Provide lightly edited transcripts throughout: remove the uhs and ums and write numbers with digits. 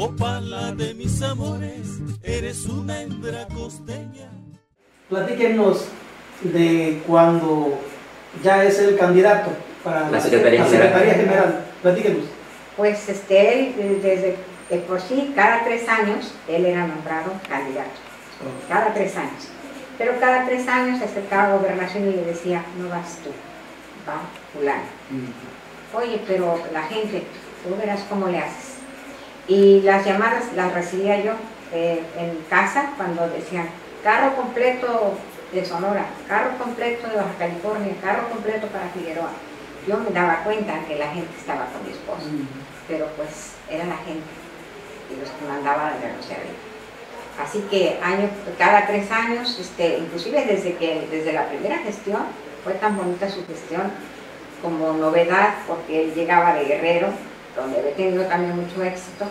Opala de mis amores, eres una hembra costeña. Platíquenos de cuando ya es el candidato para la Secretaría General. Platíquenos. Pues él, desde por sí, cada 3 años, él era nombrado candidato. Cada 3 años. Pero cada 3 años se acercaba a Gobernación y le decía, no vas tú, va fulano. Oye, pero la gente, tú verás cómo le haces. Y las llamadas las recibía yo en casa cuando decían, carro completo de Sonora, carro completo de Baja California, carro completo para Figueroa. Yo me daba cuenta que la gente estaba con mi esposo, pero pues era la gente y los que mandaban a negociar. Así que cada 3 años, inclusive desde la primera gestión, fue tan bonita su gestión como novedad, porque él llegaba de Guerrero, donde había tenido también mucho éxito,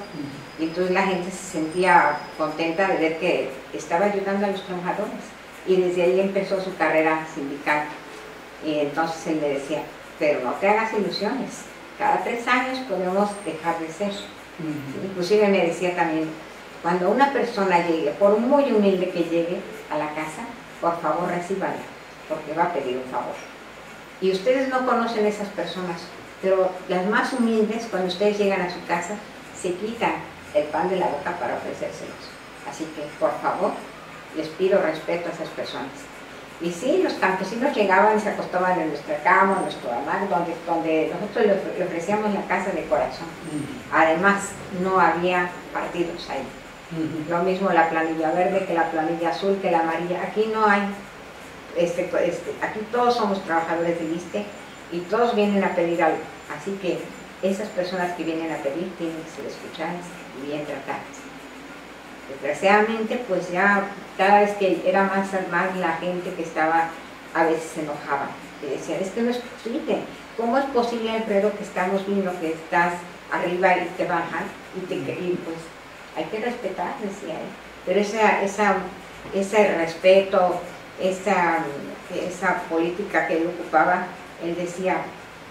y entonces la gente se sentía contenta de ver que estaba ayudando a los trabajadores, y desde ahí empezó su carrera sindical. Y entonces él me decía, pero no te hagas ilusiones, cada 3 años podemos dejar de ser. Inclusive me decía también, cuando una persona llegue, por muy humilde que llegue a la casa, por favor recíbala, porque va a pedir un favor. Y ustedes no conocen esas personas, pero las más humildes, cuando ustedes llegan a su casa, se quitan el pan de la boca para ofrecérselos. Así que, por favor, les pido respeto a esas personas. Y sí, los campesinos llegaban y se acostaban en nuestra cama, en nuestro hamac, donde nosotros le ofrecíamos la casa de corazón. Además, no había partidos ahí. Lo mismo la planilla verde que la planilla azul, que la amarilla. Aquí no hay, aquí todos somos trabajadores del ISSSTE y todos vienen a pedir algo. Así que esas personas que vienen a pedir tienen que ser escuchadas y bien tratadas. Desgraciadamente, pues ya cada vez que era más la gente que estaba, a veces se enojaba. Y decían, es que no es posible. ¿Cómo es posible, Alfredo, que estamos viendo que estás arriba y te bajan? Y pues hay que respetar, decía él. Pero ese respeto, esa política que él ocupaba, él decía,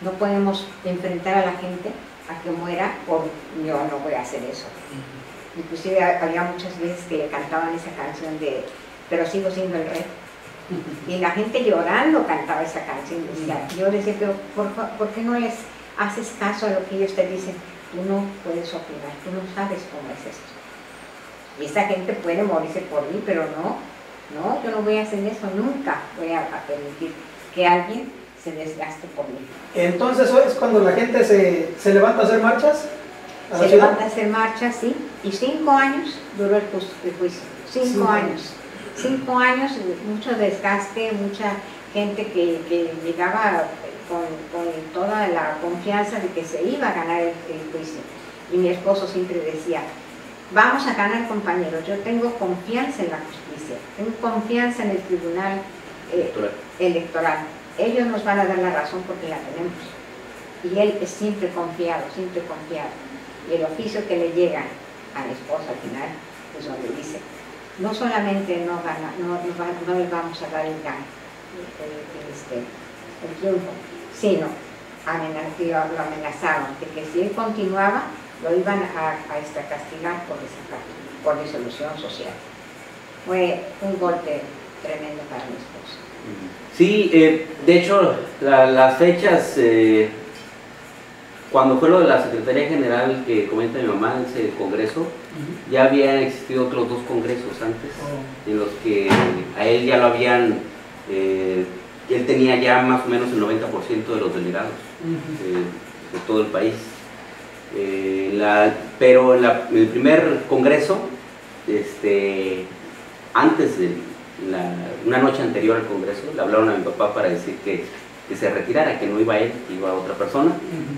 no podemos enfrentar a la gente a que muera por yo no voy a hacer eso. Inclusive había muchas veces que le cantaban esa canción de pero sigo siendo el rey. Y la gente llorando cantaba esa canción. Decía, yo decía, pero ¿por qué no les haces caso a lo que ellos te dicen? Tú no puedes opinar, tú no sabes cómo es esto. Y esa gente puede morirse por mí, pero no, yo no voy a hacer eso, nunca voy a permitir que alguien se desgaste por mí. Entonces, ¿eso es cuando la gente se levanta a hacer marchas? Se levanta a hacer marchas, sí, y 5 años duró el juicio, 5 años. 5 años, mucho desgaste, mucha gente que llegaba con toda la confianza de que se iba a ganar el juicio. Y mi esposo siempre decía, vamos a ganar, compañeros, yo tengo confianza en la justicia, tengo confianza en el tribunal electoral. Ellos nos van a dar la razón porque la tenemos. Y él es siempre confiado, siempre confiado. Y el oficio que le llega a mi esposa al final, pues donde dice, no solamente no le vamos a dar el triunfo, sino lo amenazaron de que si él continuaba, lo iban a castigar por disolución social. Fue un golpe tremendo para mi esposa. Sí, de hecho, las fechas, cuando fue lo de la Secretaría General que comenta mi mamá, ese congreso, ya habían existido otros 2 congresos antes, en los que a él ya lo habían, él tenía ya más o menos el 90% de los delegados de todo el país. Pero en el primer congreso, antes de una noche anterior al congreso, le hablaron a mi papá para decir que se retirara, que no iba él, que iba otra persona,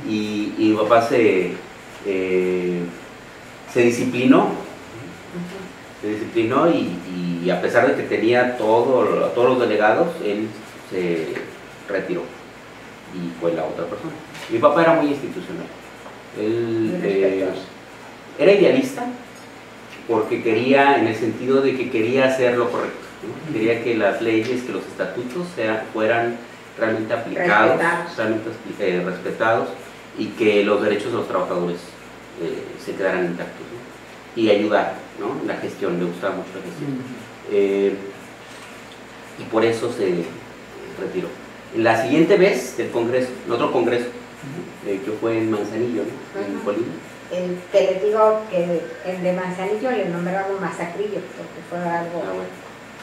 y mi papá se disciplinó, y a pesar de que tenía todos los delegados, él se retiró y fue la otra persona. Mi papá era muy institucional. Él era idealista porque quería, en el sentido de que quería hacer lo correcto, ¿no? Quería que las leyes, que los estatutos fueran realmente aplicados, respetados, y que los derechos de los trabajadores se quedaran intactos, ¿no? y ayudar, ¿no? En la gestión, me gustaba mucho la gestión. Y por eso se retiró. La siguiente vez del congreso, en otro congreso, que fue en Manzanillo, ¿no? En Colima. El que les digo que el de Manzanillo le nombraron masacrillo, porque fue algo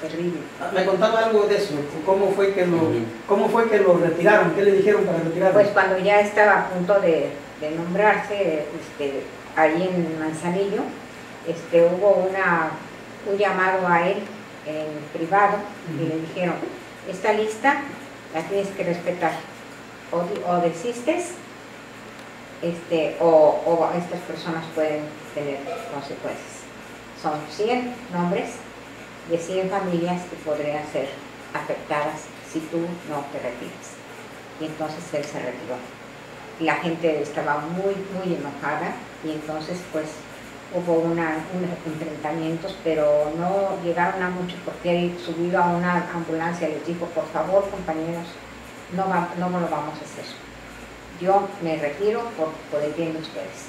terrible. Me contaba algo de eso, ¿cómo fue que lo retiraron? ¿Qué le dijeron para retirarlo? Pues cuando ya estaba a punto de nombrarse, ahí en Manzanillo, hubo un llamado a él en privado y le dijeron, esta lista la tienes que respetar, o desistes, o estas personas pueden tener consecuencias. Son 100 nombres de 100 familias que podrían ser afectadas si tú no te retiras. Y entonces él se retiró. La gente estaba muy, muy enojada y entonces pues hubo unos enfrentamientos, pero no llegaron a mucho porque él subido a una ambulancia les dijo, por favor compañeros, no lo vamos a hacer. Yo me retiro por el bien de ustedes.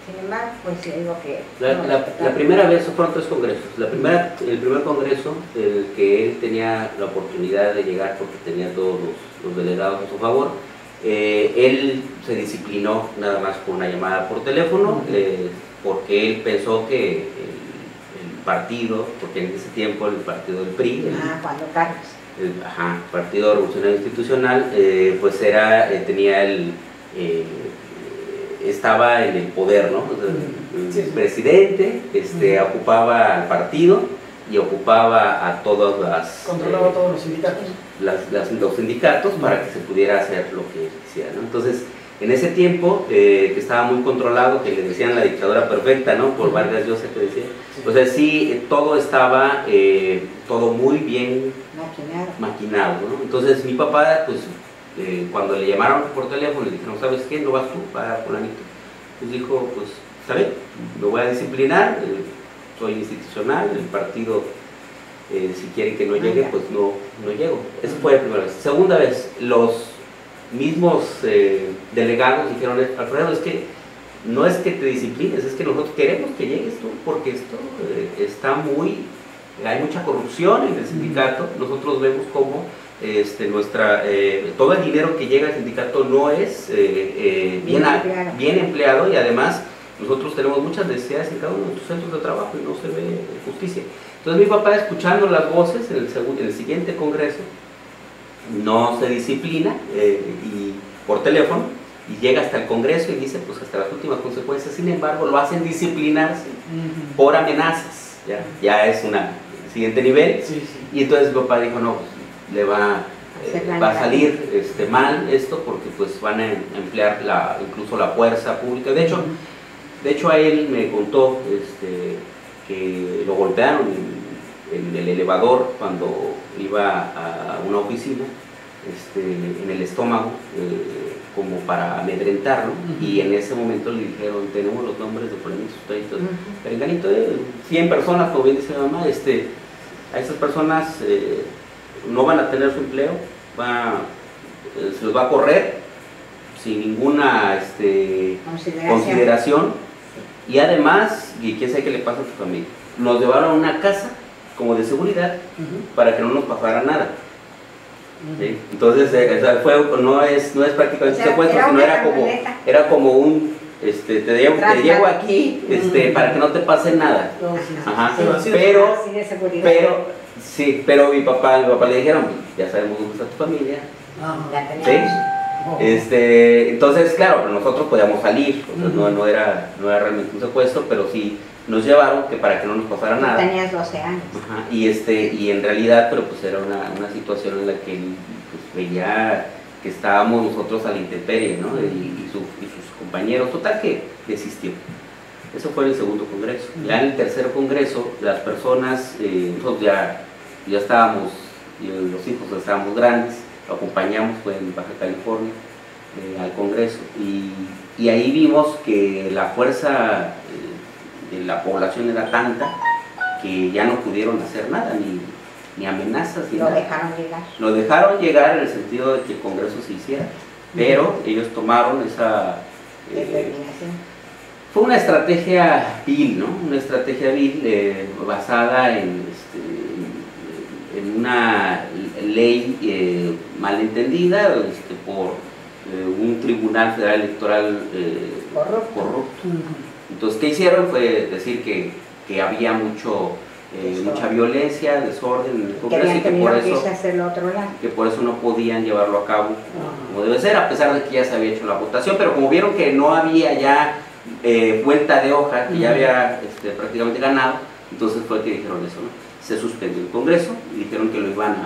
Sin embargo, pues le digo que... La primera vez fueron 3 congresos. El primer congreso, el que él tenía la oportunidad de llegar porque tenía todos los delegados a su favor, él se disciplinó nada más con una llamada por teléfono, porque él pensó que el partido, porque en ese tiempo el partido del PRI, cuando Carlos. Partido Revolucionario Institucional, pues tenía estaba en el poder, ¿no? El presidente ocupaba el partido y ocupaba a todas las... Controlaba todos los sindicatos. Los sindicatos para que se pudiera hacer lo que quisiera, ¿no? Entonces, en ese tiempo, que estaba muy controlado, que le decían la dictadura perfecta, ¿no? Por Vargas Llosa, que decía. O sea, sí, todo estaba, todo muy bien maquinado, ¿no? Entonces, mi papá, pues, cuando le llamaron por teléfono, le dijeron, ¿sabes qué? ¿No vas tú para fulanito? Pues dijo, pues, está bien, me voy a disciplinar, soy institucional, el partido, si quieren que no llegue, pues no llego. Esa fue la primera vez. Segunda vez, los mismos delegados dijeron, Alfredo, es que no es que te disciplines, es que nosotros queremos que llegues tú, porque esto hay mucha corrupción en el sindicato. Nosotros vemos cómo todo el dinero que llega al sindicato no es bien empleado, y además nosotros tenemos muchas necesidades en cada uno de nuestros centros de trabajo y no se ve justicia. Entonces mi papá, escuchando las voces en el siguiente congreso, no se disciplina y por teléfono, y llega hasta el congreso y dice pues hasta las últimas consecuencias. Sin embargo, lo hacen disciplinarse por amenazas, ya es un siguiente nivel. Y entonces mi papá dijo, no, pues, le va a salir mal esto, porque pues van a emplear incluso la fuerza pública. De hecho a él me contó que lo golpearon en el elevador cuando iba a una oficina, en el estómago, como para amedrentarlo, y en ese momento le dijeron, tenemos los nombres de fulanito, perenganito, 100 personas, como bien dice mi mamá, a esas personas no van a tener su empleo, se los va a correr sin ninguna consideración, y además, y quién sabe qué le pasa a su familia. Nos llevaron a una casa como de seguridad para que no nos pasara nada. ¿Sí? Entonces, no es prácticamente secuestro, sino era como un, te llevo aquí para que no te pase nada. Pero mi papá le dijeron, ya sabemos dónde está tu familia. ¿Sí? Entonces, claro, nosotros podíamos salir, no era realmente un secuestro, pero sí nos llevaron para que no nos pasara nada. Tenías 12 años. Y en realidad, pero pues era una situación en la que pues, veía que estábamos nosotros a la intemperie, ¿no? Y sus compañeros, total que desistió. Eso fue en el segundo congreso. Ya en el tercer congreso, las personas, nosotros ya estábamos, los hijos estábamos grandes, lo acompañamos, fue en Baja California, al congreso, y ahí vimos que la fuerza de la población era tanta que ya no pudieron hacer nada, ni amenazas, ni nada. Lo dejaron llegar en el sentido de que el congreso se hiciera, pero ellos tomaron esa Fue una estrategia vil, ¿no? Una estrategia vil basada en una ley malentendida por un tribunal federal electoral corrupto. Entonces, ¿qué hicieron? Fue decir que había mucha violencia, desorden en el Congreso y que por eso no podían llevarlo a cabo como debe ser, a pesar de que ya se había hecho la votación, pero como vieron que no había ya vuelta de hoja, que ya había prácticamente ganado, entonces fue que dijeron eso, ¿no? Se suspendió el Congreso y dijeron que lo iban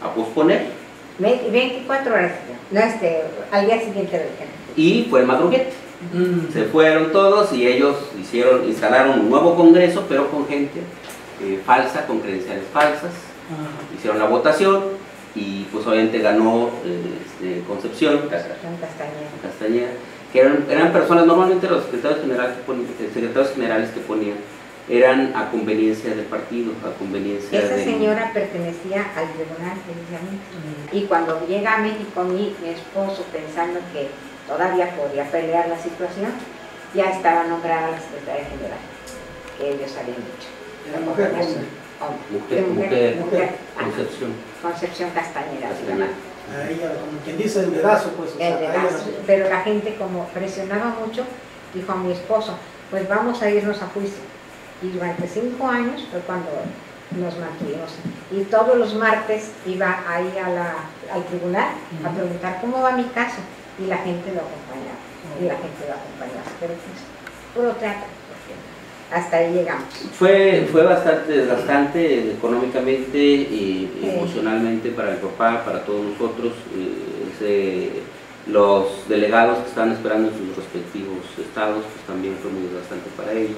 a posponer. 24 horas, no, al día siguiente lo dijeron. Y fue el madruguete. Se fueron todos y ellos instalaron un nuevo Congreso, pero con gente falsa, con credenciales falsas. Hicieron la votación y pues obviamente ganó Concepción Castañeda, que eran personas, normalmente los secretarios generales que ponían eran a conveniencia del partido, a conveniencia Esa señora pertenecía al tribunal precisamente. Y cuando llega a México mi esposo, pensando que todavía podía pelear la situación, ya estaba nombrada la secretaria general, que ellos habían dicho. Mujer. Concepción Castañeda. A ella, como quien dice, el dedazo, pues. Pero la gente, como presionaba mucho, dijo a mi esposo, pues vamos a irnos a juicio. Y durante 5 años fue cuando nos mantuvimos. Y todos los martes iba ahí al tribunal a preguntar cómo va mi caso. Y la gente lo acompañaba. Pero pues, puro teatro. Hasta ahí llegamos. Fue bastante desgastante económicamente y emocionalmente para el papá, para todos nosotros. Los delegados que estaban esperando en sus respectivos estados, pues también fue muy desgastante para ellos.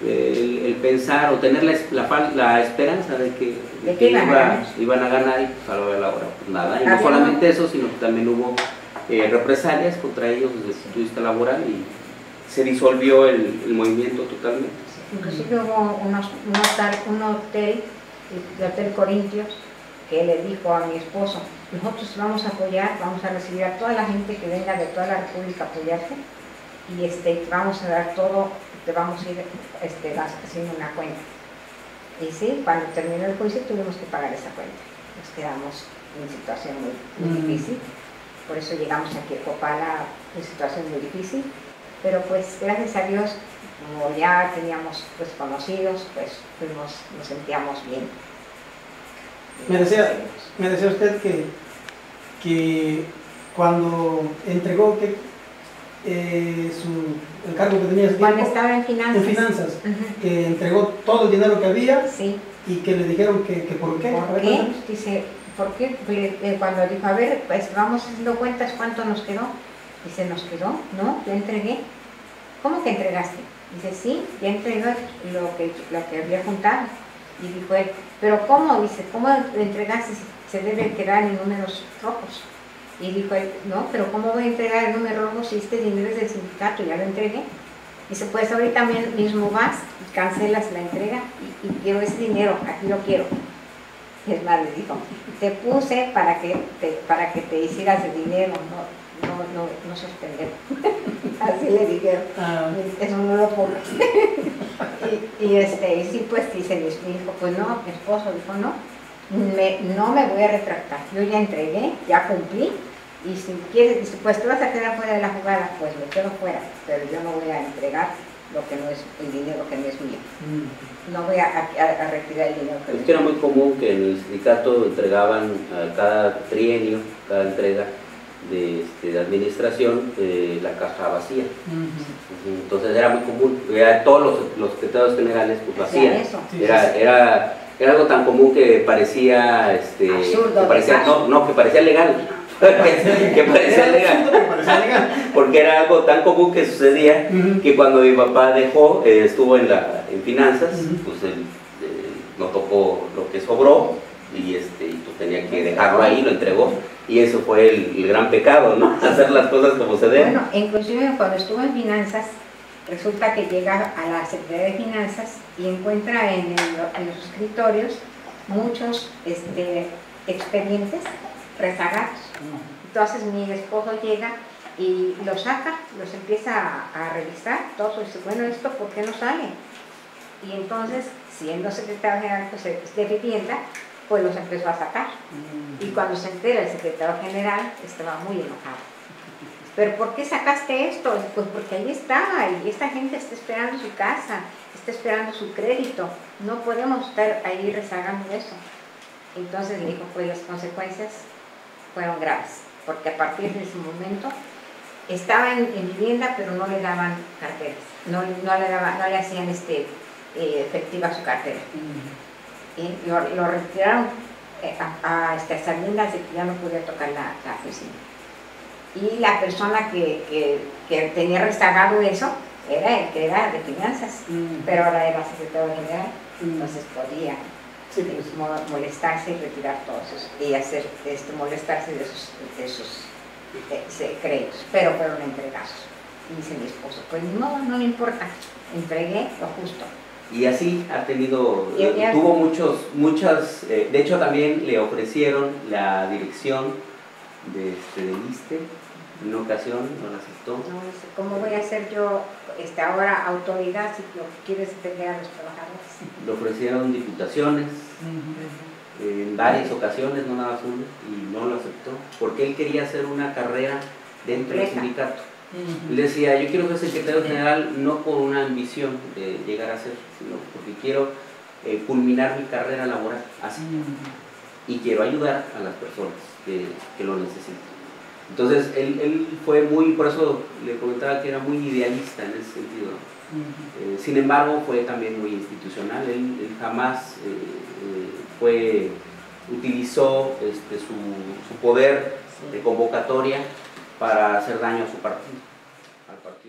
El pensar o tener la esperanza de que iban a ganar y pues a la hora pues nada. Y no solamente eso, sino que también hubo represalias contra ellos desde el punto de vista laboral y se disolvió el movimiento totalmente. Inclusive hubo un hotel, el Hotel Corintios, que le dijo a mi esposo, nosotros vamos a apoyar, vamos a recibir a toda la gente que venga de toda la República a apoyarte y vamos a dar todo, te vamos a ir haciendo una cuenta. Y sí, cuando terminó el juicio tuvimos que pagar esa cuenta. Nos quedamos en una situación muy difícil, por eso llegamos aquí a Copala en situación muy difícil. Pero pues gracias a Dios, como ya teníamos pues conocidos, pues nos sentíamos bien. Me decía usted que cuando entregó el cargo que tenía cuando estaba en finanzas, que entregó todo el dinero que había, sí. Y que le dijeron que ¿por qué? ¿Por qué? Dice, ¿por qué? Cuando dijo, a ver, pues vamos haciendo cuentas, ¿cuánto nos quedó? Dice, ¿nos quedó? No, yo entregué. ¿Cómo que entregaste? Dice, sí, ya entregué lo que había juntado. Y dijo él, ¿pero cómo? Dice, ¿cómo entregaste si se debe quedar en números rojos? Y dijo él, no, pero ¿cómo voy a entregar en números rojos si este dinero es del sindicato? Ya lo entregué. Dice, pues ahorita mismo vas y cancelas la entrega y quiero ese dinero, aquí lo quiero. Y es más, le dijo, te puse para que te hicieras el dinero, no suspender. Así le dijeron, eso no lo pongas. y sí, pues dice mi hijo, pues no, mi esposo dijo, no me voy a retractar, yo ya entregué, ya cumplí, y si quieres, dice, pues te vas a quedar fuera de la jugada, pues me quedo fuera, pero yo no voy a entregar lo que no es el dinero que no es mío. No voy a retirar el dinero que no es mío. Era muy común que en el sindicato entregaban a cada trienio, cada entrega de administración, la caja vacía. Entonces era muy común, todos los secretarios generales pues lo hacían. Era algo tan común que parecía absurdo, que parecía legal. que parecía legal, porque era algo tan común que sucedía que cuando mi papá estuvo en finanzas, pues él no tocó lo que sobró y pues tenía que dejarlo ahí, lo entregó, y eso fue el gran pecado, ¿no? Hacer las cosas como se deben. Bueno, inclusive cuando estuvo en finanzas, resulta que llega a la Secretaría de Finanzas y encuentra en los escritorios muchos expedientes rezagados. Entonces mi esposo llega y los saca, los empieza a revisar, todos, y dice, bueno, ¿esto por qué no sale? Y entonces, siendo secretario general pues, de vivienda, pues los empezó a sacar. Y cuando se entera el secretario general, estaba muy enojado. ¿Pero por qué sacaste esto? Pues porque ahí está, y esta gente está esperando su casa, está esperando su crédito, no podemos estar ahí rezagando eso. Entonces le dijo, pues las consecuencias fueron graves, porque a partir de ese momento estaba en vivienda, pero no le daban carteras, no le hacían efectiva su cartera. Y lo retiraron a sabiendas de que ya no podía tocar la oficina. Y la persona que tenía rezagado eso era el que era de finanzas, pero ahora era secretario general, entonces podía molestarse y retirar todos esos, y hacer molestarse de esos créditos, pero fueron entregados. Y dice mi esposo, pues no me importa, entregué lo justo. Y así ha tenido, tuvo muchas, de hecho también le ofrecieron la dirección del ISSSTE, en una ocasión no la aceptó. No, ¿cómo voy a ser yo ahora autoridad si lo que quieres es tener a los trabajadores? Le ofrecieron diputaciones en varias ocasiones, no nada más una, y no lo aceptó, porque él quería hacer una carrera dentro del sindicato. Él decía, yo quiero ser secretario general no por una ambición de llegar a ser, sino porque quiero culminar mi carrera laboral así. Y quiero ayudar a las personas que lo necesitan. Entonces, él fue muy, por eso le comentaba que era muy idealista en ese sentido. Sin embargo, fue también muy institucional. Él jamás utilizó su poder de convocatoria para hacer daño a su partido, al partido.